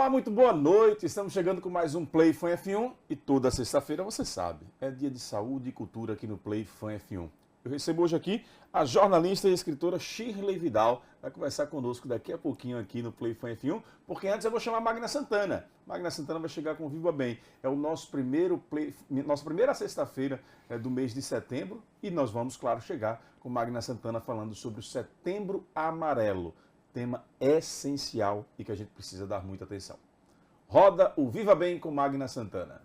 Olá, muito boa noite. Estamos chegando com mais um Play Fan F1 e toda sexta-feira, você sabe, é dia de saúde e cultura aqui no Play Fan F1. Eu recebo hoje aqui a jornalista e escritora Shirley Vidal, vai conversar conosco daqui a pouquinho aqui no Play Fan F1, porque antes eu vou chamar a Magna Santana. Magna Santana vai chegar com Viva Bem. É o nossa primeira sexta-feira do mês de setembro e nós vamos, claro, chegar com Magna Santana falando sobre o Setembro Amarelo. Tema essencial e que a gente precisa dar muita atenção. Roda o Viva Bem com Magna Santana.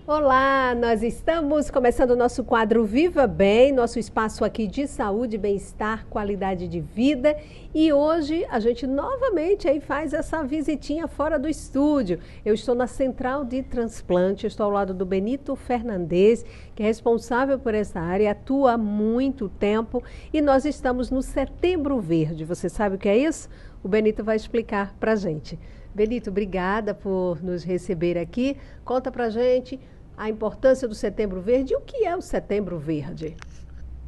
Olá, nós estamos começando o nosso quadro Viva Bem, nosso espaço aqui de saúde, bem-estar, qualidade de vida. E hoje a gente novamente aí faz essa visitinha fora do estúdio. Eu estou na Central de Transplante, estou ao lado do Benito Fernandes, que é responsável por essa área, atua há muito tempo. E nós estamos no Setembro Verde. Você sabe o que é isso? O Benito vai explicar para a gente. Benito, obrigada por nos receber aqui. Conta para a gente a importância do Setembro Verde e o que é o Setembro Verde.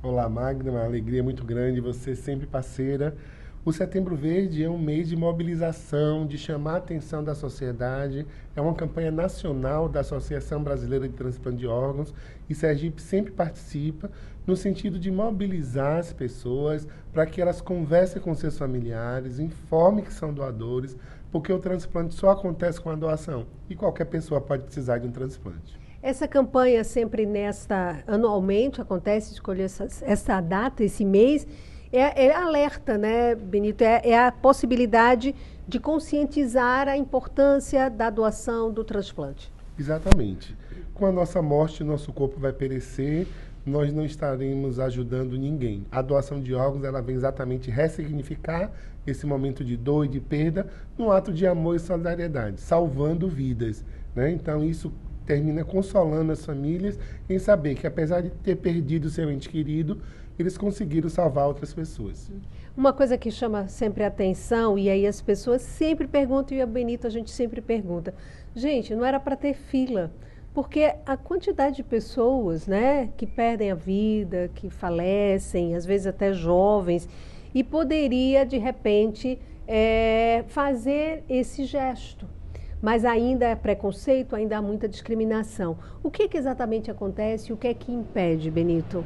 Olá, Magna, uma alegria muito grande, você sempre parceira. O Setembro Verde é um mês de mobilização, de chamar a atenção da sociedade, é uma campanha nacional da Associação Brasileira de Transplante de Órgãos e Sergipe sempre participa no sentido de mobilizar as pessoas para que elas conversem com seus familiares, informem que são doadores, porque o transplante só acontece com a doação e qualquer pessoa pode precisar de um transplante. Essa campanha sempre anualmente acontece, escolher essa data, esse mês, é alerta, né, Benito? É a possibilidade de conscientizar a importância da doação do transplante. Exatamente. Com a nossa morte, nosso corpo vai perecer, nós não estaremos ajudando ninguém. A doação de órgãos, ela vem exatamente ressignificar esse momento de dor e de perda num ato de amor e solidariedade, salvando vidas, né? Então, isso termina consolando as famílias em saber que, apesar de ter perdido seu ente querido, eles conseguiram salvar outras pessoas. Uma coisa que chama sempre a atenção, e aí as pessoas sempre perguntam, e a Benito a gente sempre pergunta, gente, não era para ter fila, porque a quantidade de pessoas, né, que perdem a vida, que falecem, às vezes até jovens, e poderia, de repente, fazer esse gesto. Mas ainda é preconceito, ainda há muita discriminação. O que exatamente acontece e o que é que impede, Benito?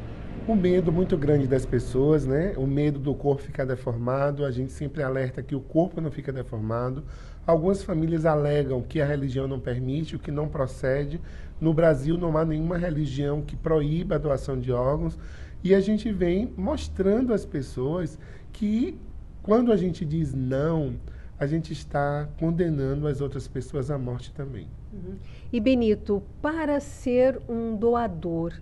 O medo muito grande das pessoas, né? O medo do corpo ficar deformado, a gente sempre alerta que o corpo não fica deformado. Algumas famílias alegam que a religião não permite, o que não procede. No Brasil não há nenhuma religião que proíba a doação de órgãos. E a gente vem mostrando às pessoas que quando a gente diz não, a gente está condenando as outras pessoas à morte também. Uhum. E Benito, para ser um doador,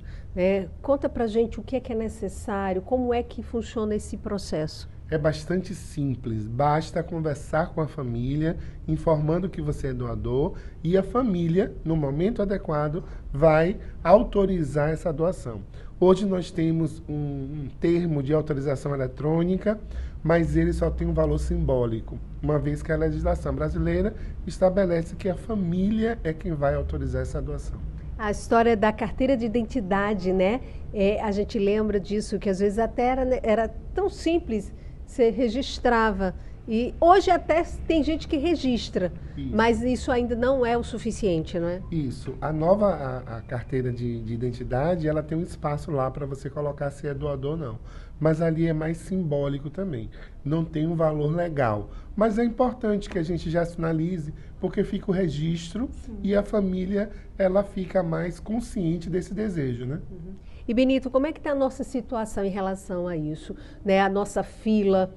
conta pra gente o que é necessário, como é que funciona esse processo? É bastante simples, basta conversar com a família, informando que você é doador e a família, no momento adequado, vai autorizar essa doação. Hoje nós temos um termo de autorização eletrônica, mas ele só tem um valor simbólico, uma vez que a legislação brasileira estabelece que a família é quem vai autorizar essa doação. A história da carteira de identidade, né? A gente lembra disso, que às vezes até era tão simples, você registrava. E hoje até tem gente que registra, isso. Mas isso ainda não é o suficiente, não é? Isso. A carteira de identidade, ela tem um espaço lá para você colocar se é doador ou não. Mas ali é mais simbólico também. Não tem um valor legal. Mas é importante que a gente já sinalize, porque fica o registro. Sim. E a família, ela fica mais consciente desse desejo, né? Uhum. E Benito, como é que está a nossa situação em relação a isso? Né? A nossa fila,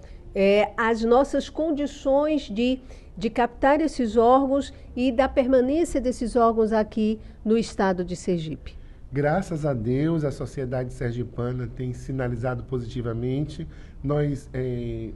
as nossas condições de captar esses órgãos e da permanência desses órgãos aqui no estado de Sergipe. Graças a Deus, a sociedade sergipana tem sinalizado positivamente. Nós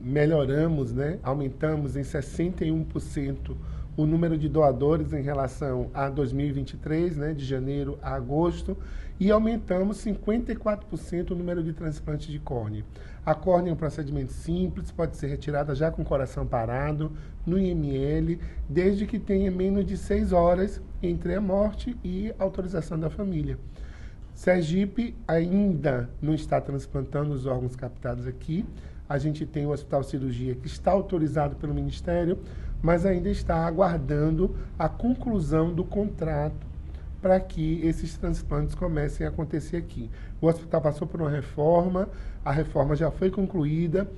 melhoramos, né? Aumentamos em 61% o número de doadores em relação a 2023, né? De janeiro a agosto, e aumentamos 54% o número de transplantes de córnea. A córnea é um procedimento simples, pode ser retirada já com o coração parado, no IML, desde que tenha menos de 6 horas entre a morte e a autorização da família. Sergipe ainda não está transplantando os órgãos captados aqui. A gente tem o Hospital Cirurgia que está autorizado pelo Ministério, mas ainda está aguardando a conclusão do contrato para que esses transplantes comecem a acontecer aqui. O hospital passou por uma reforma, a reforma já foi concluída,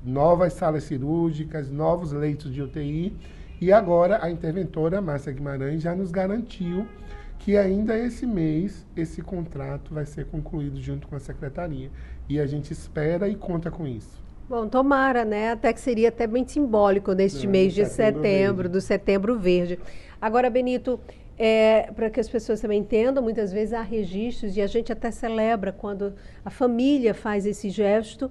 novas salas cirúrgicas, novos leitos de UTI, e agora a interventora Márcia Guimarães já nos garantiu que ainda esse mês esse contrato vai ser concluído junto com a secretaria. E a gente espera e conta com isso. Bom, tomara, né? Até que seria até bem simbólico neste mês de setembro, do Setembro Verde. Agora, Benito, para que as pessoas também entendam, muitas vezes há registros e a gente até celebra quando a família faz esse gesto,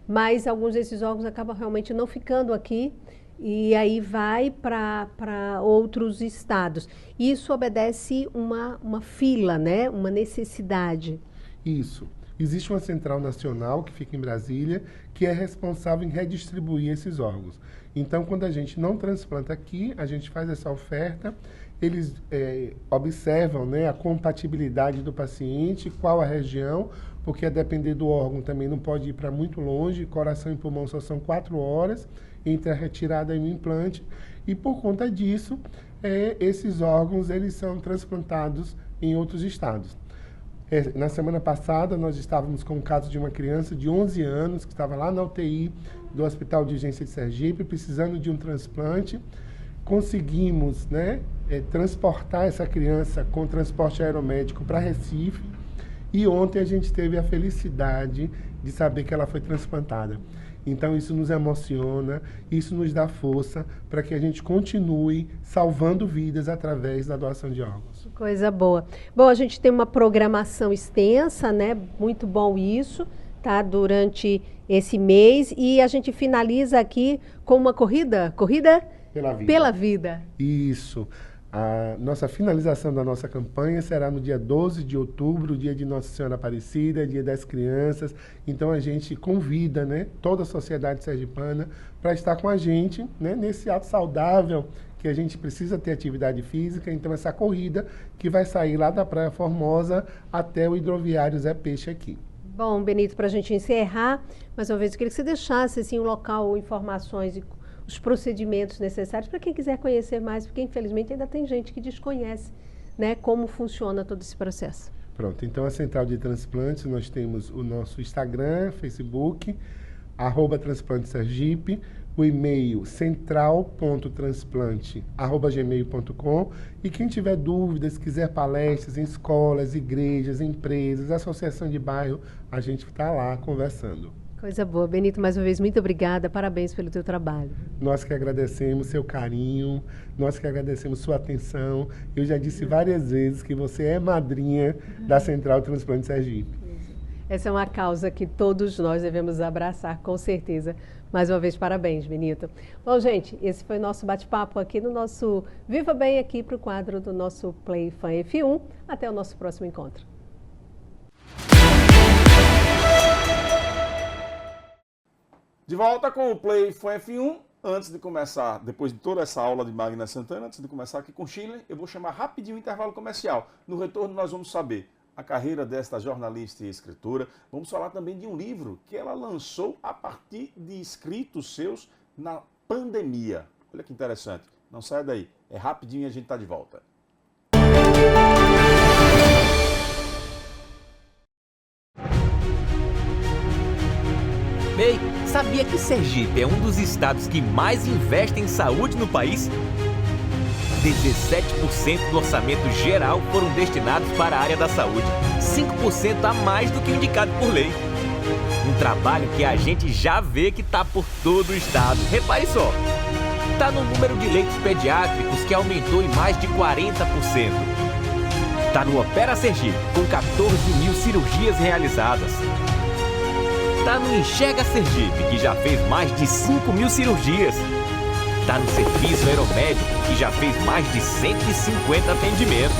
mas alguns desses órgãos acabam realmente não ficando aqui e aí vai para outros estados. Isso obedece uma fila, né? Uma necessidade. Isso. Existe uma central nacional que fica em Brasília, que é responsável em redistribuir esses órgãos. Então, quando a gente não transplanta aqui, a gente faz essa oferta, eles observam, né, a compatibilidade do paciente, qual a região, porque a depender do órgão também não pode ir para muito longe, coração e pulmão só são 4 horas, entre a retirada e o implante, e por conta disso, esses órgãos eles são transplantados em outros estados. Na semana passada, nós estávamos com o caso de uma criança de 11 anos, que estava lá na UTI do Hospital de Urgência de Sergipe, precisando de um transplante. Conseguimos, né, transportar essa criança com transporte aeromédico para Recife, e ontem a gente teve a felicidade de saber que ela foi transplantada. Então isso nos emociona, isso nos dá força para que a gente continue salvando vidas através da doação de órgãos. Coisa boa. Bom, a gente tem uma programação extensa, né? Muito bom isso, tá? Durante esse mês, e a gente finaliza aqui com uma corrida Pela vida. Pela vida. Isso. A nossa finalização da nossa campanha será no dia 12 de outubro, dia de Nossa Senhora Aparecida, dia das crianças. Então a gente convida, né, toda a sociedade sergipana para estar com a gente, né, nesse ato saudável que a gente precisa ter atividade física. Então essa corrida que vai sair lá da Praia Formosa até o hidroviário Zé Peixe aqui. Bom, Benito, para a gente encerrar, mais uma vez, eu queria que você deixasse assim, um local, informações e os procedimentos necessários para quem quiser conhecer mais, porque infelizmente ainda tem gente que desconhece, né, como funciona todo esse processo. Pronto, então a Central de Transplantes, nós temos o nosso Instagram, Facebook, @transplante-sergipe, o e-mail central.transplante@gmail.com, e quem tiver dúvidas, quiser palestras em escolas, igrejas, empresas, associação de bairro, a gente está lá conversando. Coisa boa. Benito, mais uma vez, muito obrigada. Parabéns pelo teu trabalho. Nós que agradecemos seu carinho, nós que agradecemos sua atenção. Eu já disse várias vezes que você é madrinha da Central Transplante Sergipe. Essa é uma causa que todos nós devemos abraçar, com certeza. Mais uma vez, parabéns, Benito. Bom, gente, esse foi o nosso bate-papo aqui no nosso Viva Bem, aqui para o quadro do nosso Play Fan F1. Até o nosso próximo encontro. De volta com o Play Fan F1. Antes de começar, depois de toda essa aula de Magna Santana, antes de começar aqui com Shirley, eu vou chamar rapidinho o intervalo comercial. No retorno nós vamos saber a carreira desta jornalista e escritora. Vamos falar também de um livro que ela lançou a partir de escritos seus na pandemia. Olha que interessante. Não saia daí. É rapidinho e a gente está de volta. Ei, sabia que Sergipe é um dos estados que mais investe em saúde no país? 17% do orçamento geral foram destinados para a área da saúde, 5% a mais do que o indicado por lei. Um trabalho que a gente já vê que está por todo o estado. Repare só, está no número de leitos pediátricos que aumentou em mais de 40%. Está no Opera Sergipe, com 14 mil cirurgias realizadas. Está no Enxerga Sergipe, que já fez mais de 5 mil cirurgias. Está no Serviço Aeromédico, que já fez mais de 150 atendimentos.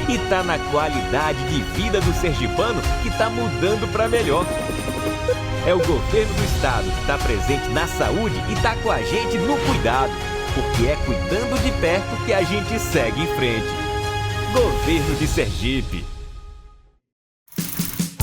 E está na qualidade de vida do sergipano, que está mudando para melhor. É o governo do estado que está presente na saúde e está com a gente no cuidado, porque é cuidando de perto que a gente segue em frente. Governo de Sergipe.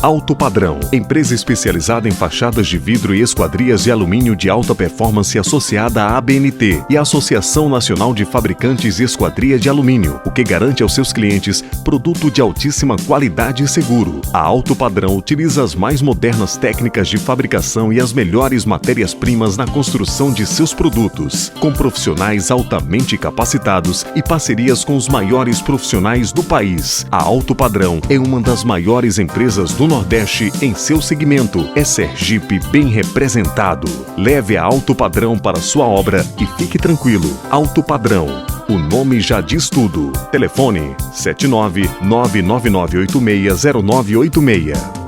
Alto Padrão, empresa especializada em fachadas de vidro e esquadrias de alumínio de alta performance associada à ABNT e à Associação Nacional de Fabricantes de Esquadria de Alumínio, o que garante aos seus clientes produto de altíssima qualidade e seguro. A Alto Padrão utiliza as mais modernas técnicas de fabricação e as melhores matérias-primas na construção de seus produtos, com profissionais altamente capacitados e parcerias com os maiores profissionais do país. A Alto Padrão é uma das maiores empresas do Nordeste em seu segmento. É Sergipe bem representado. Leve a Alto Padrão para sua obra e fique tranquilo. Alto Padrão. O nome já diz tudo. Telefone 79999860986.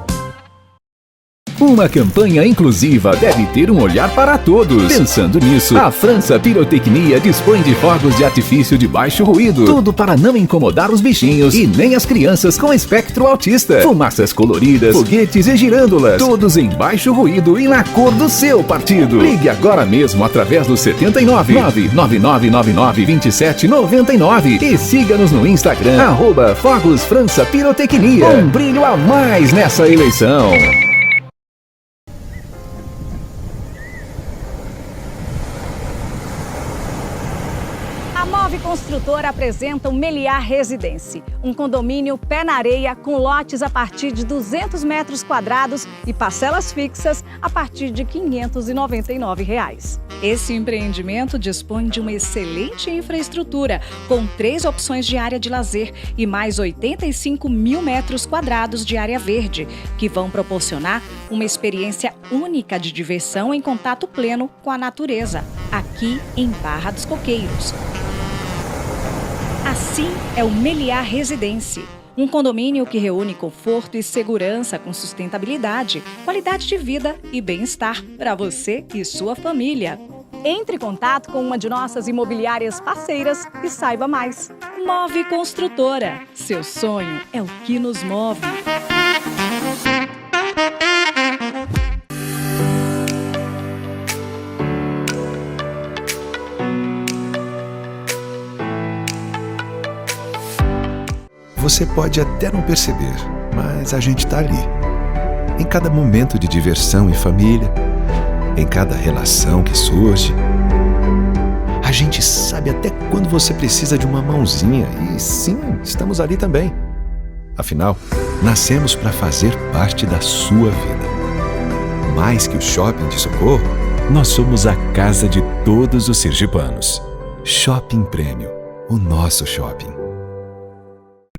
Uma campanha inclusiva deve ter um olhar para todos. Pensando nisso, a França Pirotecnia dispõe de fogos de artifício de baixo ruído. Tudo para não incomodar os bichinhos e nem as crianças com espectro autista. Fumaças coloridas, foguetes e girândolas. Todos em baixo ruído e na cor do seu partido. Ligue agora mesmo através do 79 999992799 e siga-nos no Instagram, @Fogos França Pirotecnia. Um brilho a mais nessa eleição. A Move Construtora apresenta o Meliá Residência, um condomínio pé na areia com lotes a partir de 200 metros quadrados e parcelas fixas a partir de R$ 599. Esse empreendimento dispõe de uma excelente infraestrutura, com 3 opções de área de lazer e mais 85 mil metros quadrados de área verde, que vão proporcionar uma experiência única de diversão em contato pleno com a natureza, aqui em Barra dos Coqueiros. Assim é o Meliá Residência, um condomínio que reúne conforto e segurança com sustentabilidade, qualidade de vida e bem-estar para você e sua família. Entre em contato com uma de nossas imobiliárias parceiras e saiba mais. Move Construtora. Seu sonho é o que nos move. Você pode até não perceber, mas a gente está ali. Em cada momento de diversão em família, em cada relação que surge. A gente sabe até quando você precisa de uma mãozinha e sim, estamos ali também. Afinal, nascemos para fazer parte da sua vida. Mais que o Shopping de Socorro, nós somos a casa de todos os sergipanos. Shopping Prêmio, o nosso shopping.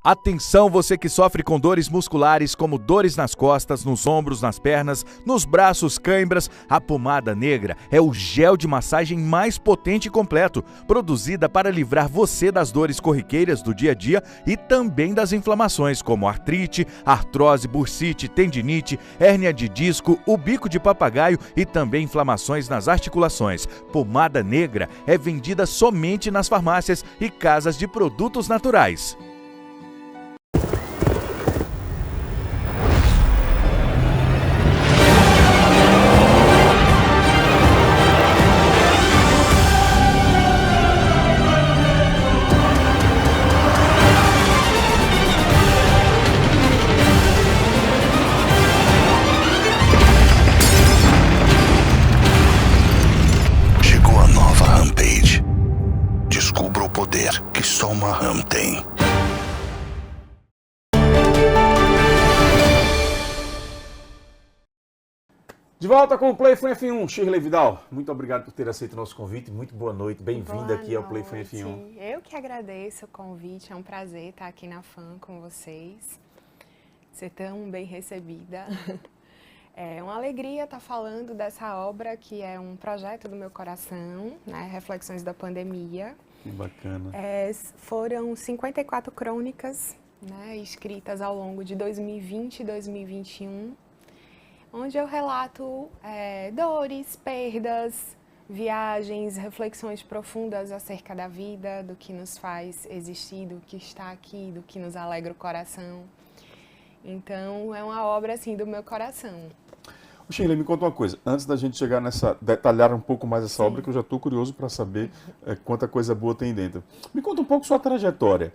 Atenção, você que sofre com dores musculares como dores nas costas, nos ombros, nas pernas, nos braços, cãibras. A pomada negra é o gel de massagem mais potente e completo, produzida para livrar você das dores corriqueiras do dia a dia e também das inflamações como artrite, artrose, bursite, tendinite, hérnia de disco, o bico de papagaio e também inflamações nas articulações. Pomada negra é vendida somente nas farmácias e casas de produtos naturais. Que só uma RAM tem. De volta com o Playfone F1, Shirley Vidal. Muito obrigado por ter aceito o nosso convite. Muito boa noite. Bem-vinda aqui ao Playfone F1. Eu que agradeço o convite. É um prazer estar aqui na FAM com vocês. Ser tão bem recebida. É uma alegria estar falando dessa obra que é um projeto do meu coração, né? Reflexões da Pandemia. Que bacana. Foram 54 crônicas, né, escritas ao longo de 2020 e 2021, onde eu relato dores, perdas, viagens, reflexões profundas acerca da vida, do que nos faz existir, do que está aqui, do que nos alegra o coração. Então, é uma obra assim do meu coração. Shirley, me conta uma coisa, antes da gente chegar detalhar um pouco mais essa obra, que eu já estou curioso para saber quanta coisa boa tem dentro. Me conta um pouco sua trajetória.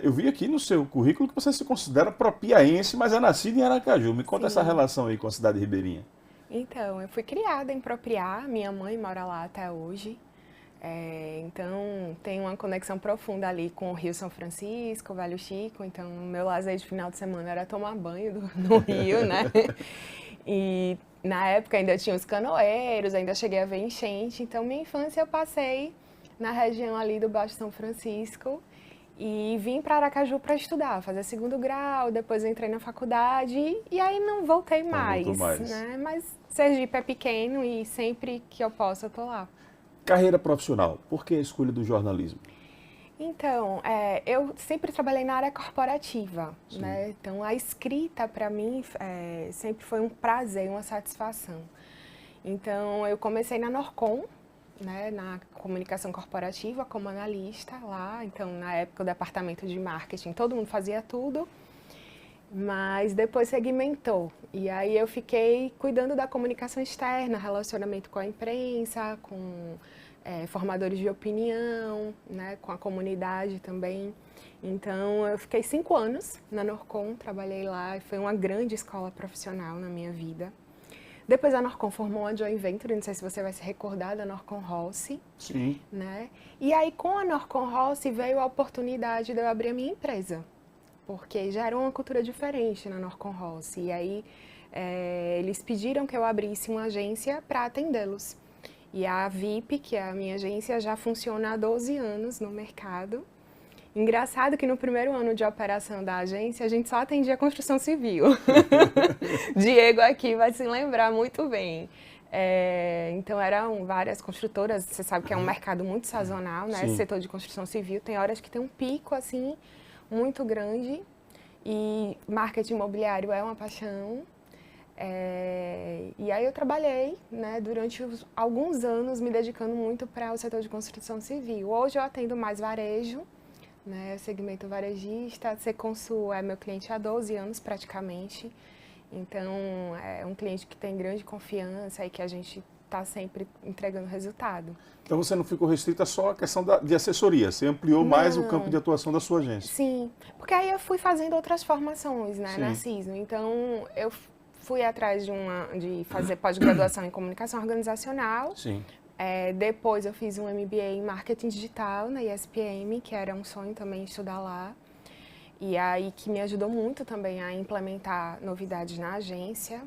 Eu vi aqui no seu currículo que você se considera propiaense, mas é nascido em Aracaju. Me conta essa relação aí com a cidade ribeirinha. Então, eu fui criada em Propriá, minha mãe mora lá até hoje. Então, tem uma conexão profunda ali com o Rio São Francisco, o Vale Chico. Então, o meu lazer de final de semana era tomar banho no rio, né? E na época ainda tinha os canoeiros, ainda cheguei a ver enchente. Então, minha infância eu passei na região ali do Baixo São Francisco e vim para Aracaju para estudar, fazer 2º grau, depois entrei na faculdade e aí não voltei mais, né? Mas Sergipe é pequeno e sempre que eu posso eu tô lá. Carreira profissional, por que a escolha do jornalismo? Então, eu sempre trabalhei na área corporativa, né? Então, a escrita, para mim, sempre foi um prazer, uma satisfação. Então, eu comecei na Norcom, né, na comunicação corporativa, como analista lá. Então, na época, o departamento de marketing, todo mundo fazia tudo, mas depois segmentou. E aí, eu fiquei cuidando da comunicação externa, relacionamento com a imprensa, com formadores de opinião, né, com a comunidade também. Então, eu fiquei 5 anos na Norcom, trabalhei lá, e foi uma grande escola profissional na minha vida. Depois a Norcom formou a Joint Venture, não sei se você vai se recordar da Norcom Rossi. Sim. Né? E aí, com a Norcom Rossi, veio a oportunidade de eu abrir a minha empresa, porque já era uma cultura diferente na Norcom Rossi. E aí, eles pediram que eu abrisse uma agência para atendê-los. E a VIP, que é a minha agência, já funciona há 12 anos no mercado. Engraçado que no primeiro ano de operação da agência, a gente só atendia construção civil. Diego aqui vai se lembrar muito bem. Então, eram várias construtoras, você sabe que é um mercado muito sazonal, né? Esse setor de construção civil tem horas que tem um pico, assim, muito grande. E marketing imobiliário é uma paixão. E aí eu trabalhei, né, durante alguns anos me dedicando muito para o setor de construção civil. Hoje eu atendo mais varejo, né, segmento varejista. A Seconsul é meu cliente há 12 anos praticamente, então é um cliente que tem grande confiança e que a gente está sempre entregando resultado. Então você não ficou restrita só à questão de assessoria, você ampliou mais o campo de atuação da sua agência. Sim, porque aí eu fui fazendo outras formações, né, na CISNO. Então eu fui atrás de fazer pós-graduação em comunicação organizacional. Sim. Depois eu fiz um MBA em marketing digital na ISPM, que era um sonho também estudar lá. E aí que me ajudou muito também a implementar novidades na agência,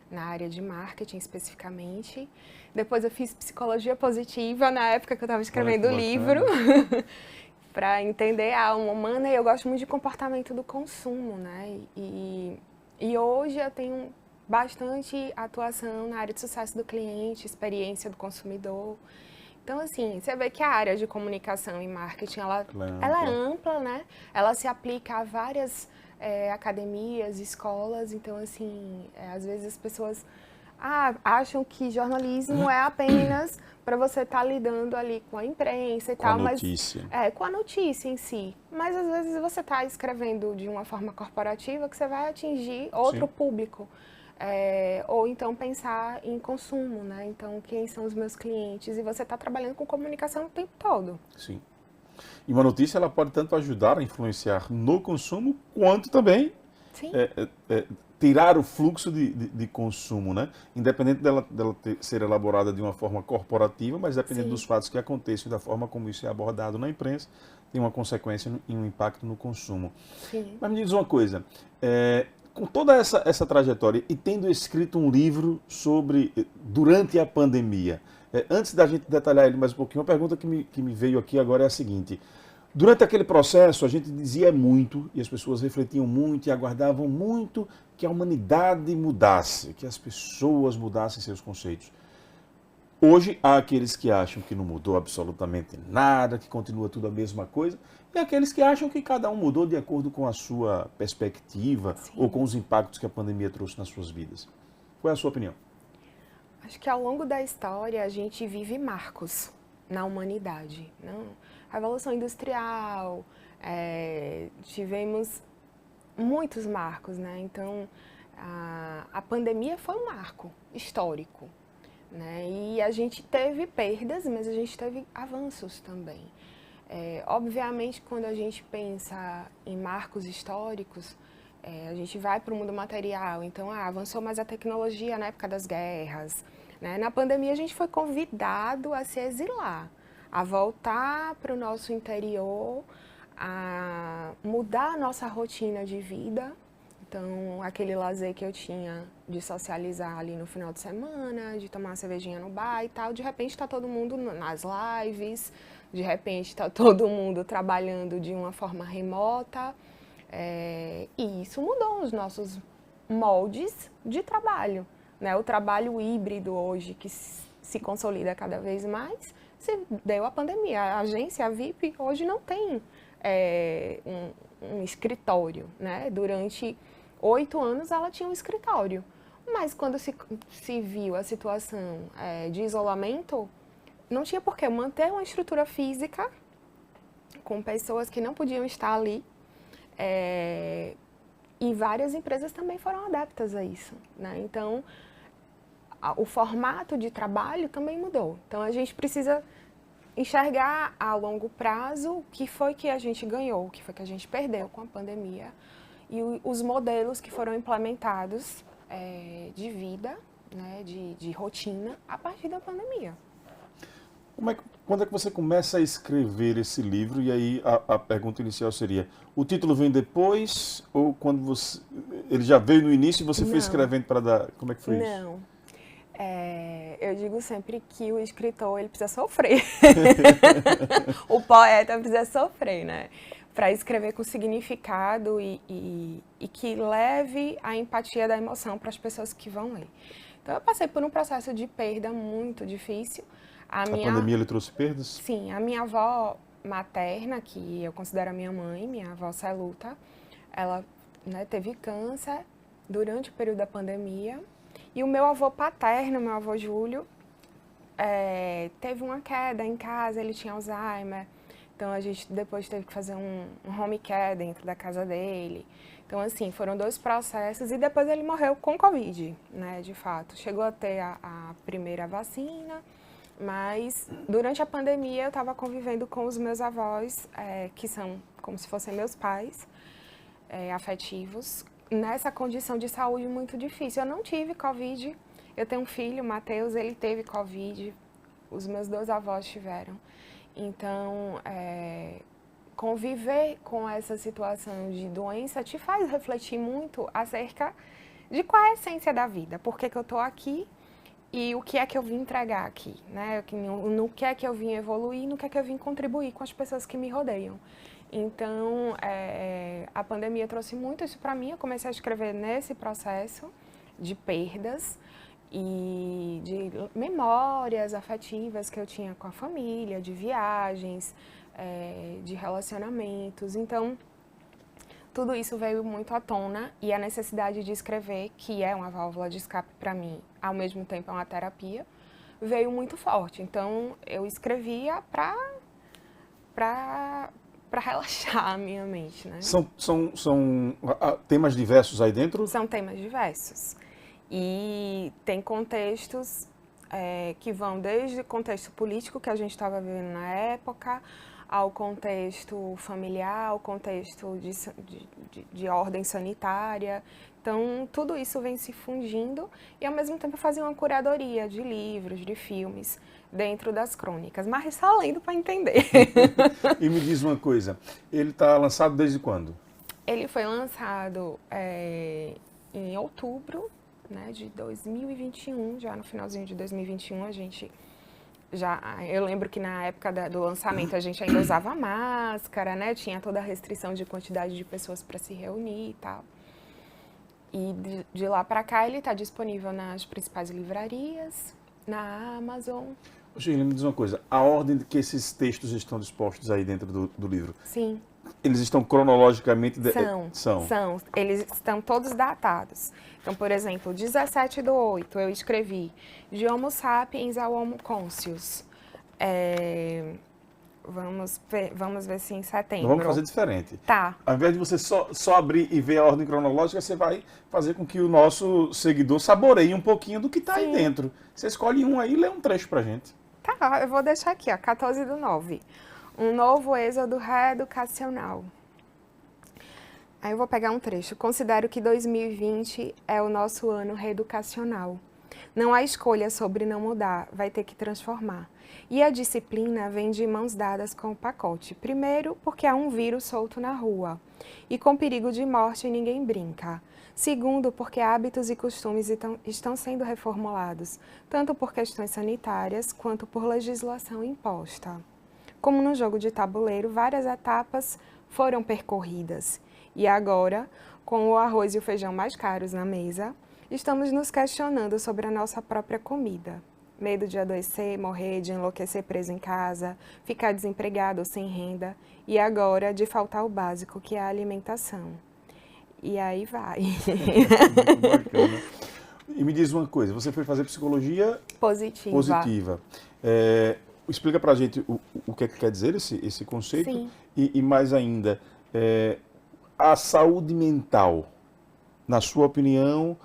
na área de marketing especificamente. Depois eu fiz psicologia positiva na época que eu estava escrevendo o livro, para entender a alma humana. E eu gosto muito de comportamento do consumo, né? E hoje eu tenho bastante atuação na área de sucesso do cliente, experiência do consumidor. Então, assim, você vê que a área de comunicação e marketing, ela é ampla, né? Ela se aplica a várias academias, escolas. Então, assim, às vezes as pessoas acham que jornalismo é apenas para você estar lidando ali com a imprensa e tal. Com a notícia. Com a notícia em si. Mas, às vezes, você está escrevendo de uma forma corporativa que você vai atingir outro público. Ou então pensar em consumo, né? Então, quem são os meus clientes? E você está trabalhando com comunicação o tempo todo. Sim. E uma notícia, ela pode tanto ajudar a influenciar no consumo, quanto também tirar o fluxo de consumo, né? Independente dela ser elaborada de uma forma corporativa, mas dependendo dos fatos que aconteçam e da forma como isso é abordado na imprensa, tem uma consequência e um impacto no consumo. Sim. Mas me diz uma coisa, com toda essa trajetória e tendo escrito um livro durante a pandemia, antes da gente detalhar ele mais um pouquinho, uma pergunta que me veio aqui agora é a seguinte: durante aquele processo a gente dizia muito e as pessoas refletiam muito e aguardavam muito que a humanidade mudasse, que as pessoas mudassem seus conceitos. Hoje há aqueles que acham que não mudou absolutamente nada, que continua tudo a mesma coisa, e aqueles que acham que cada um mudou de acordo com a sua perspectiva ou com os impactos que a pandemia trouxe nas suas vidas. Qual é a sua opinião? Acho que ao longo da história a gente vive marcos na humanidade. Não? Revolução Industrial, tivemos muitos marcos, né? Então, A pandemia foi um marco histórico, né? E a gente teve perdas, mas a gente teve avanços também. Obviamente, quando a gente pensa em marcos históricos, a gente vai para o mundo material, então avançou mais a tecnologia na época das guerras, né? Na pandemia a gente foi convidado a se exilar, a voltar para o nosso interior, a mudar a nossa rotina de vida. Então, aquele lazer que eu tinha de socializar ali no final de semana, de tomar uma cervejinha no bar e tal, de repente está todo mundo nas lives, de repente está todo mundo trabalhando de uma forma remota, e isso mudou os nossos moldes de trabalho, né? O trabalho híbrido hoje, que se consolida cada vez mais, se deu a pandemia. A agência, a VIP, hoje não tem um escritório, né? Durante 8 anos ela tinha um escritório, mas quando se viu a situação de isolamento, não tinha por que manter uma estrutura física com pessoas que não podiam estar ali, e várias empresas também foram adeptas a isso, né? Então, o formato de trabalho também mudou. Então, a gente precisa enxergar a longo prazo o que foi que a gente ganhou, o que foi que a gente perdeu com a pandemia e os modelos que foram implementados de vida, né, de rotina, a partir da pandemia. Quando é que você começa a escrever esse livro? E aí a pergunta inicial seria, o título vem depois ou quando ele já veio no início e você foi escrevendo para dar... Como é que foi isso? Não. Eu digo sempre que o escritor ele precisa sofrer. O poeta precisa sofrer, né? Para escrever com significado e que leve a empatia da emoção para as pessoas que vão ler. Então, eu passei por um processo de perda muito difícil. A pandemia lhe trouxe perdas? Sim, a minha avó materna, que eu considero a minha mãe, minha avó Celuta, ela, né, teve câncer durante o período da pandemia. E o meu avô paterno, meu avô Júlio, teve uma queda em casa, ele tinha Alzheimer. Então, a gente depois teve que fazer um home care dentro da casa dele. Então, assim, foram 2 processos e depois ele morreu com Covid, né, de fato. Chegou a ter a primeira vacina, mas durante a pandemia eu estava convivendo com os meus avós, que são como se fossem meus pais afetivos, nessa condição de saúde muito difícil. Eu não tive Covid, eu tenho um filho, o Matheus, ele teve Covid, os meus 2 avós tiveram. Então, conviver com essa situação de doença te faz refletir muito acerca de qual é a essência da vida, por que eu estou aqui e o que é que eu vim entregar aqui, né? No que é que eu vim evoluir, no que é que eu vim contribuir com as pessoas que me rodeiam. Então, a pandemia trouxe muito isso para mim, eu comecei a escrever nesse processo de perdas e de memórias afetivas que eu tinha com a família, de viagens, de relacionamentos. Então, tudo isso veio muito à tona e a necessidade de escrever, que é uma válvula de escape para mim, ao mesmo tempo é uma terapia, veio muito forte. Então, eu escrevia para relaxar a minha mente, né? São temas diversos aí dentro? São temas diversos. E tem contextos que vão desde o contexto político que a gente estava vivendo na época, ao contexto familiar, ao contexto de ordem sanitária. Então, tudo isso vem se fundindo e, ao mesmo tempo, fazer uma curadoria de livros, de filmes, dentro das crônicas. Mas só lendo para entender. E me diz uma coisa, ele está lançado desde quando? Ele foi lançado em outubro, né, de 2021, já no finalzinho de 2021 a gente eu lembro que na época do lançamento a gente ainda usava máscara, né, tinha toda a restrição de quantidade de pessoas para se reunir e tal. E de lá para cá ele está disponível nas principais livrarias, na Amazon. Sheila, me diz uma coisa, a ordem de que esses textos estão dispostos aí dentro do livro? Sim. Eles estão cronologicamente... São. Eles estão todos datados. Então, por exemplo, 17/8 eu escrevi de Homo sapiens ao Homo conscius. Vamos ver se em setembro. Então vamos fazer diferente. Tá. Ao invés de você só abrir e ver a ordem cronológica, você vai fazer com que o nosso seguidor saboreie um pouquinho do que está aí dentro. Você escolhe um aí e lê um trecho pra gente. Tá, eu vou deixar aqui, ó, 14/9. Um novo êxodo reeducacional. Aí eu vou pegar um trecho. Considero que 2020 é o nosso ano reeducacional. Não há escolha sobre não mudar, vai ter que transformar. E a disciplina vem de mãos dadas com o pacote. Primeiro, porque há um vírus solto na rua. E com perigo de morte ninguém brinca. Segundo, porque hábitos e costumes estão sendo reformulados, tanto por questões sanitárias quanto por legislação imposta. Como no jogo de tabuleiro, várias etapas foram percorridas. E agora, com o arroz e o feijão mais caros na mesa, estamos nos questionando sobre a nossa própria comida. Medo de adoecer, morrer, de enlouquecer preso em casa, ficar desempregado ou sem renda. E agora, de faltar o básico, que é a alimentação. E aí vai. Muito bacana. E me diz uma coisa, você foi fazer psicologia positiva. Explica pra gente o que é que quer dizer esse conceito. Sim. E mais ainda, a saúde mental, na sua opinião,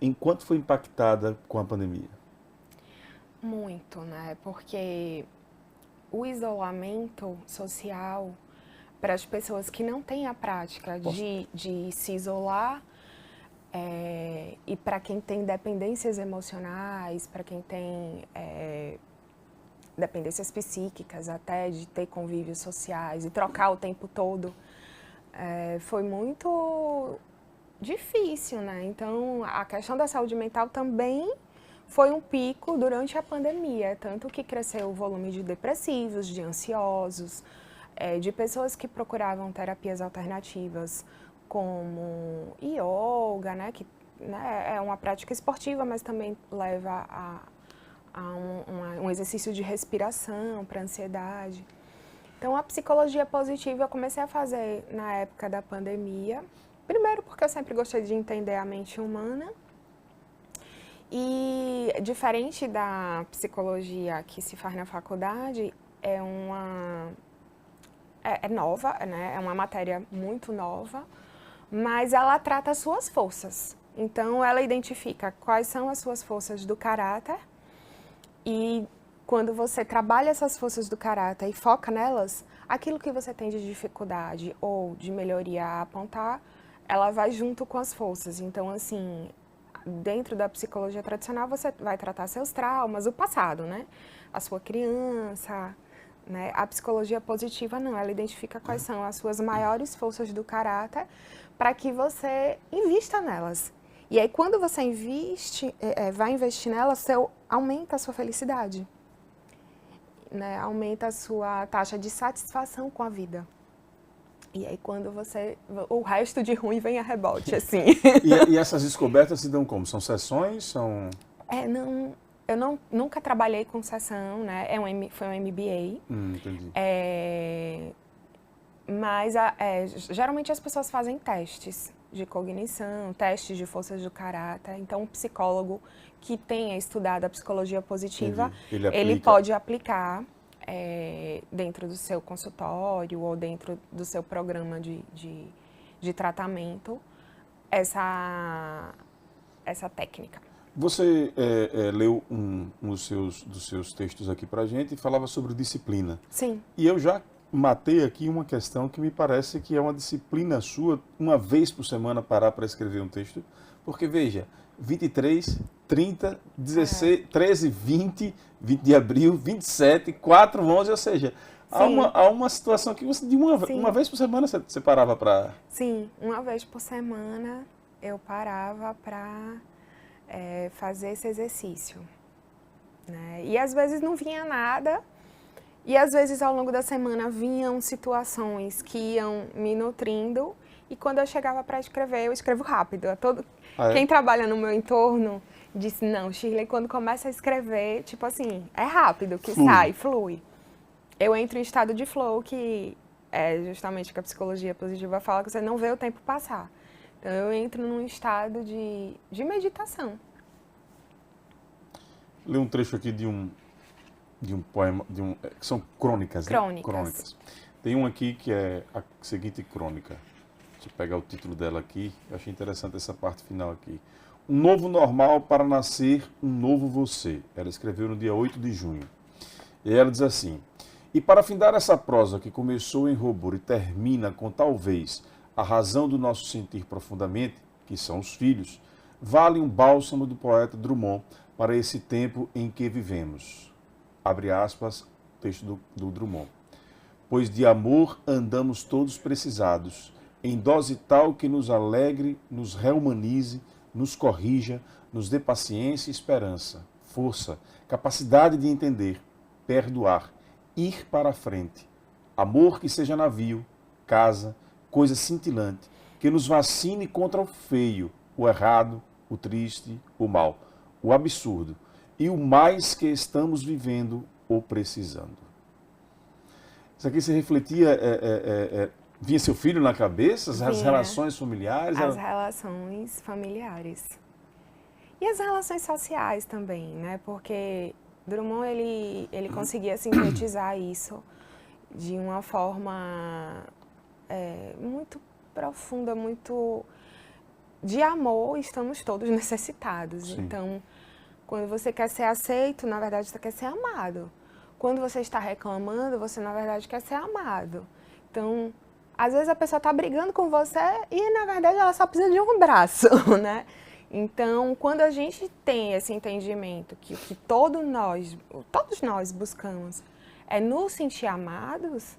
em quanto foi impactada com a pandemia? Muito, né? Porque o isolamento social, para as pessoas que não têm a prática de se isolar, e para quem tem dependências emocionais, para quem tem dependências psíquicas até, de ter convívios sociais e trocar o tempo todo, foi muito difícil, né? Então, a questão da saúde mental também foi um pico durante a pandemia, tanto que cresceu o volume de depressivos, de ansiosos, de pessoas que procuravam terapias alternativas, como yoga, né, que é uma prática esportiva, mas também leva a um exercício de respiração para ansiedade. Então, a psicologia positiva eu comecei a fazer na época da pandemia, primeiro porque eu sempre gostei de entender a mente humana, e diferente da psicologia que se faz na faculdade, é nova, né? É uma matéria muito nova, mas ela trata as suas forças. Então, ela identifica quais são as suas forças do caráter e quando você trabalha essas forças do caráter e foca nelas, aquilo que você tem de dificuldade ou de melhoria a apontar, ela vai junto com as forças. Então, assim, dentro da psicologia tradicional, você vai tratar seus traumas, o passado, né? A sua criança, né? A psicologia positiva não, ela identifica quais são as suas maiores forças do caráter para que você invista nelas. E aí, quando você vai investir nelas, você aumenta a sua felicidade, né? Aumenta a sua taxa de satisfação com a vida. E aí, quando o resto de ruim vem a rebote, assim. E essas descobertas se dão como? São sessões? São... Eu nunca trabalhei com sessão, né? Foi um MBA. Entendi. Mas, geralmente, as pessoas fazem testes de cognição, testes de forças do caráter. Então, um psicólogo que tenha estudado a psicologia positiva, ele pode aplicar dentro do seu consultório ou dentro do seu programa de tratamento essa técnica. Você leu um dos seus textos aqui pra gente e falava sobre disciplina. Sim. E eu já matei aqui uma questão que me parece que é uma disciplina sua, uma vez por semana parar para escrever um texto, porque veja, 23, 30, 16, 13, 20 de abril, 27, 4, 11, ou seja, há uma situação que você, de uma vez por semana você parava para... Sim, uma vez por semana eu parava para fazer esse exercício, né? E às vezes não vinha nada, e às vezes ao longo da semana vinham situações que iam me nutrindo, e quando eu chegava para escrever, eu escrevo rápido. Quem trabalha no meu entorno disse, não, Shirley, quando começa a escrever, tipo assim, é rápido que flui. Eu entro em estado de flow, que é justamente o que a psicologia positiva fala, que você não vê o tempo passar. Então, eu entro num estado de meditação. Lê um trecho aqui de um de um poema, que são crônicas, né? Crônicas. Tem um aqui que é a seguinte crônica. Deixa eu pegar o título dela aqui. Eu achei interessante essa parte final aqui. Um novo normal para nascer um novo você. Ela escreveu no dia 8 de junho. E aí ela diz assim: e para findar essa prosa que começou em rubor e termina com talvez a razão do nosso sentir profundamente, que são os filhos, vale um bálsamo do poeta Drummond para esse tempo em que vivemos. Abre aspas, texto do Drummond. Pois de amor andamos todos precisados, em dose tal que nos alegre, nos reumanize, nos corrija, nos dê paciência e esperança, força, capacidade de entender, perdoar, ir para a frente. Amor que seja navio, casa, coisa cintilante, que nos vacine contra o feio, o errado, o triste, o mal, o absurdo e o mais que estamos vivendo ou precisando. Isso aqui se refletia, vinha seu filho na cabeça, as relações familiares? As relações familiares. E as relações sociais também, né? Porque Drummond, ele conseguia sintetizar isso de uma forma muito profunda, muito de amor, estamos todos necessitados. Sim. Então, quando você quer ser aceito, na verdade você quer ser amado. Quando você está reclamando, você na verdade quer ser amado. Então, às vezes a pessoa está brigando com você e na verdade ela só precisa de um abraço, né? Então, quando a gente tem esse entendimento que todos nós buscamos é nos sentir amados,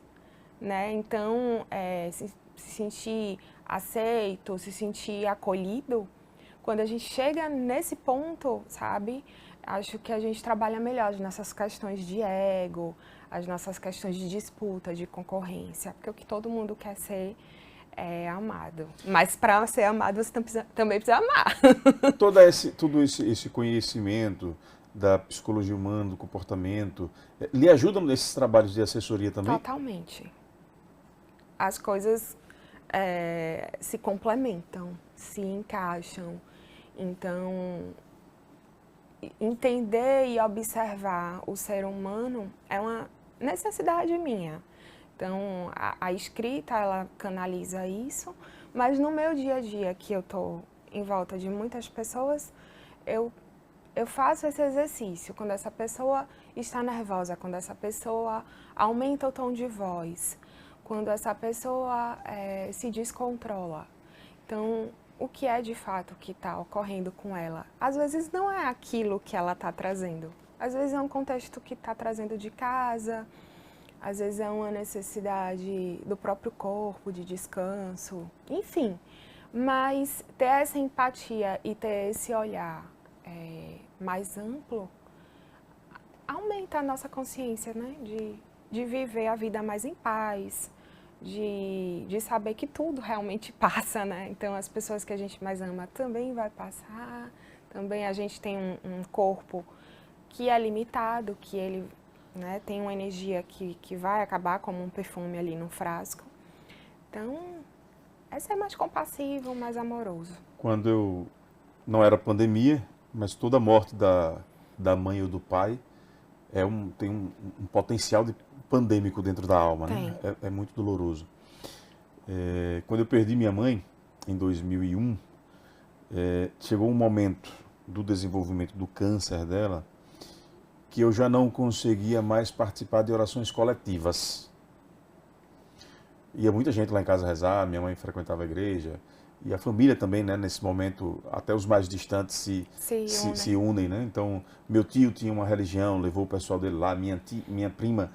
né? Então, se sentir aceito, se sentir acolhido, quando a gente chega nesse ponto, sabe? Acho que a gente trabalha melhor as nossas questões de ego, as nossas questões de disputa, de concorrência, porque o que todo mundo quer ser é amado. Mas para ser amado, você também precisa amar. Todo esse conhecimento da psicologia humana, do comportamento, lhe ajuda nesses trabalhos de assessoria também? Totalmente. As coisas se complementam, se encaixam. Então, entender e observar o ser humano é uma necessidade minha. Então, a escrita, ela canaliza isso, mas no meu dia a dia, que eu estou em volta de muitas pessoas, eu faço esse exercício. Quando essa pessoa está nervosa, quando essa pessoa aumenta o tom de voz, quando essa pessoa se descontrola. Então, o que é de fato que está ocorrendo com ela? Às vezes não é aquilo que ela está trazendo. Às vezes é um contexto que está trazendo de casa, às vezes é uma necessidade do próprio corpo, de descanso, enfim. Mas ter essa empatia e ter esse olhar mais amplo aumenta a nossa consciência, né? De viver a vida mais em paz, de saber que tudo realmente passa, né? Então, as pessoas que a gente mais ama também vai passar, também a gente tem um corpo que é limitado, que ele, né, tem uma energia que vai acabar como um perfume ali no frasco. Então, é ser mais compassivo, mais amoroso. Quando não era pandemia, mas toda morte da mãe ou do pai tem um potencial pandêmico dentro da alma, né? É muito doloroso. Quando eu perdi minha mãe, em 2001, chegou um momento do desenvolvimento do câncer dela que eu já não conseguia mais participar de orações coletivas. Ia muita gente lá em casa rezar, minha mãe frequentava a igreja, e a família também, né, nesse momento, até os mais distantes se unem, né? Então, meu tio tinha uma religião, levou o pessoal dele lá, minha prima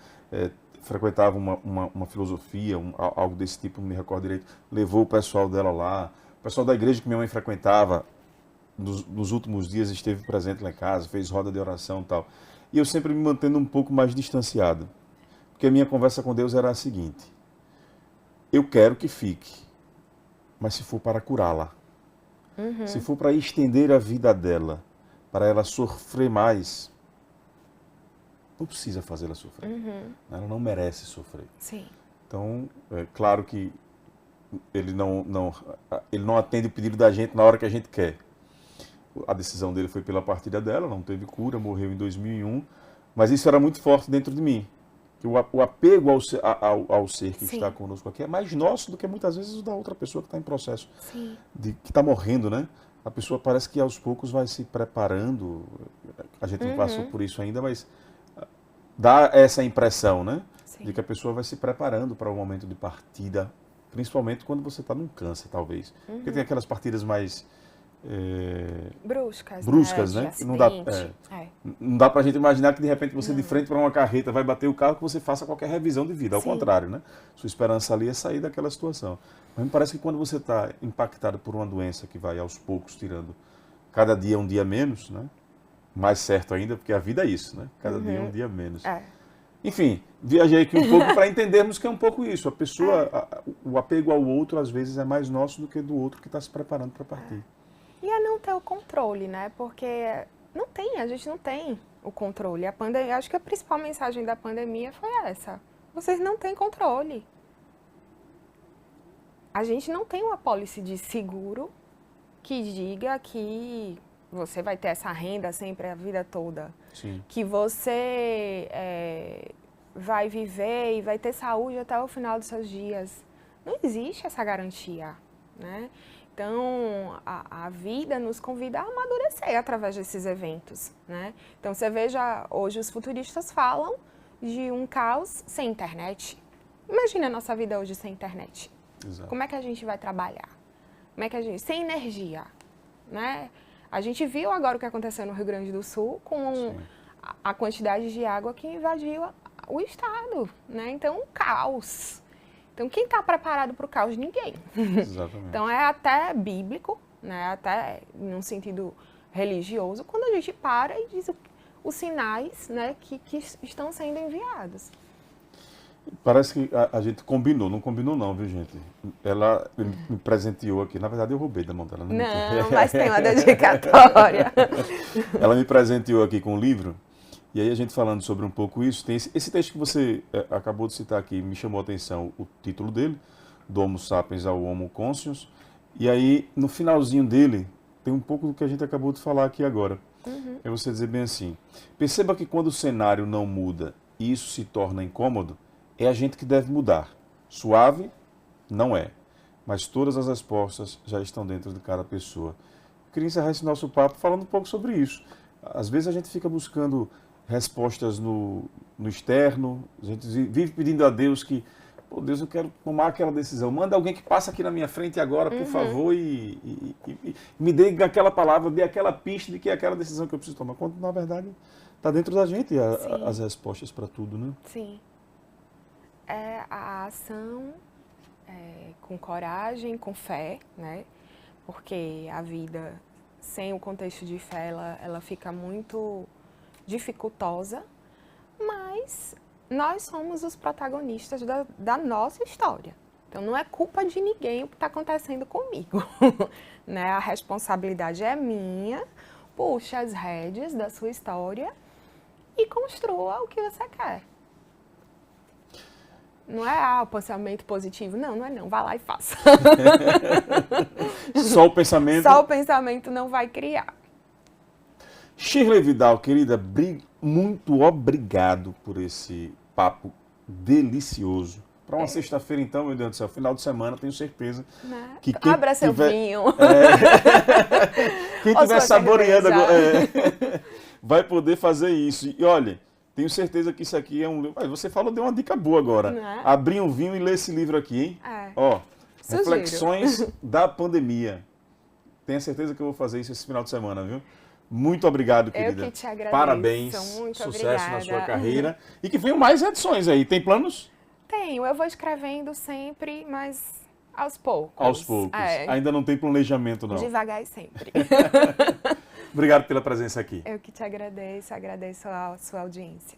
frequentava uma filosofia, algo desse tipo, não me recordo direito, levou o pessoal dela lá. O pessoal da igreja que minha mãe frequentava, nos últimos dias esteve presente lá em casa, fez roda de oração e tal. E eu sempre me mantendo um pouco mais distanciado, porque a minha conversa com Deus era a seguinte: eu quero que fique, mas se for para curá-la, se for para estender a vida dela, para ela sofrer mais, não precisa fazê-la sofrer. Ela não merece sofrer. Sim. Então, é claro que ele não atende o pedido da gente na hora que a gente quer. A decisão dele foi pela partida dela, não teve cura, morreu em 2001, Mas isso era muito forte dentro de mim. Que o apego ao ser que está conosco aqui é mais nosso do que muitas vezes o da outra pessoa que está em processo, que está morrendo, né? A pessoa parece que aos poucos vai se preparando, a gente não passou por isso ainda, mas dá essa impressão, né? De que a pessoa vai se preparando para o momento de partida, principalmente quando você está num câncer, talvez. Porque tem aquelas partidas mais... bruscas, né? Não dá pra gente imaginar que de repente você de frente para uma carreta vai bater o carro que você faça qualquer revisão de vida, ao contrário, né? Sua esperança ali é sair daquela situação. Mas me parece que quando você está impactado por uma doença que vai aos poucos tirando cada dia um dia menos, né? Mais certo ainda, porque a vida é isso, né? Cada dia um dia menos. Enfim, viajei aqui um pouco para entendermos que é um pouco isso. A pessoa, o apego ao outro às vezes é mais nosso do que do outro que está se preparando para partir. E é não ter o controle, né? Porque a gente não tem o controle. Acho que a principal mensagem da pandemia foi essa. Vocês não têm controle. A gente não tem uma apólice de seguro que diga que você vai ter essa renda sempre a vida toda. Sim. Que você vai viver e vai ter saúde até o final dos seus dias. Não existe essa garantia, né? Então, a vida nos convida a amadurecer através desses eventos, né? Então, você veja, hoje os futuristas falam de um caos sem internet. Imagina a nossa vida hoje sem internet. Exato. Como é que a gente vai trabalhar? Como é que sem energia, né? A gente viu agora o que aconteceu no Rio Grande do Sul com a quantidade de água que invadiu o estado, né? Então, um caos. Então, quem está preparado para o caos? Ninguém. Exatamente. Então, é até bíblico, né? Até num sentido religioso, quando a gente para e diz os sinais, né, que estão sendo enviados. Parece que a gente combinou. Não combinou não, viu, gente? Ela me presenteou aqui. Na verdade, eu roubei da mão dela. Não, mas tem uma dedicatória. Ela me presenteou aqui com um livro. E aí a gente falando sobre um pouco isso, tem esse texto que você acabou de citar aqui, me chamou a atenção o título dele, do Homo Sapiens ao Homo Consciens, e aí no finalzinho dele tem um pouco do que a gente acabou de falar aqui agora. É você dizer bem assim, perceba que quando o cenário não muda e isso se torna incômodo, é a gente que deve mudar. Suave? Não é. Mas todas as respostas já estão dentro de cada pessoa. Eu queria encerrar esse nosso papo falando um pouco sobre isso. Às vezes a gente fica buscando respostas no externo, a gente vive pedindo a Deus que, pô, Deus, eu quero tomar aquela decisão, manda alguém que passe aqui na minha frente agora, por favor, e me dê aquela palavra, dê aquela pista de que é aquela decisão que eu preciso tomar, quando na verdade está dentro da gente as respostas para tudo, né? Sim. É a ação com coragem, com fé, né? Porque a vida sem o contexto de fé, ela fica muito dificultosa, mas nós somos os protagonistas da nossa história. Então, não é culpa de ninguém o que está acontecendo comigo. Né? A responsabilidade é minha, puxa as rédeas da sua história e construa o que você quer. Não é o pensamento positivo. Não é não. Vá lá e faça. Só o pensamento? Só o pensamento não vai criar. Shirley Vidal, querida, muito obrigado por esse papo delicioso. Para uma sexta-feira, então, meu Deus do céu, final de semana, tenho certeza que quem abra seu vinho. Quem estiver saboreando vai poder fazer isso. E olha, tenho certeza que isso aqui é um livro. Você falou, deu uma dica boa agora. Abrir um vinho e ler esse livro aqui, hein? Ó, Reflexões da Pandemia. Tenho certeza que eu vou fazer isso esse final de semana, viu? Muito obrigado, querida. Eu que te agradeço. Parabéns, muito sucesso obrigada. na sua carreira. E que venham mais edições aí. Tem planos? Tenho, eu vou escrevendo sempre, mas aos poucos. Aos poucos. Ainda não tem planejamento, não. Devagar e sempre. Obrigado pela presença aqui. Eu que te agradeço a sua audiência.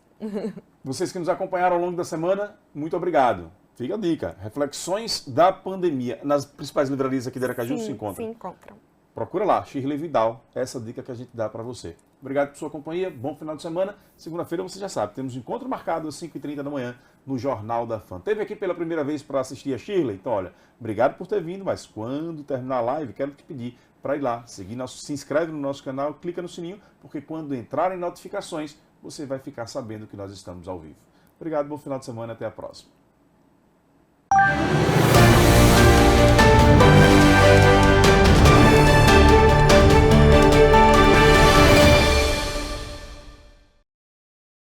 Vocês que nos acompanharam ao longo da semana, muito obrigado. Fica a dica. Reflexões da Pandemia. Nas principais livrarias aqui de Aracaju se encontram. Se encontram. Procura lá, Shirley Vidal, essa dica que a gente dá para você. Obrigado por sua companhia, bom final de semana. Segunda-feira você já sabe, temos um encontro marcado às 5h30 da manhã no Jornal da Fã. Teve aqui pela primeira vez para assistir a Shirley? Então, olha, obrigado por ter vindo, mas quando terminar a live, quero te pedir para ir lá, se inscreve no nosso canal, clica no sininho, porque quando entrarem notificações, você vai ficar sabendo que nós estamos ao vivo. Obrigado, bom final de semana, até a próxima.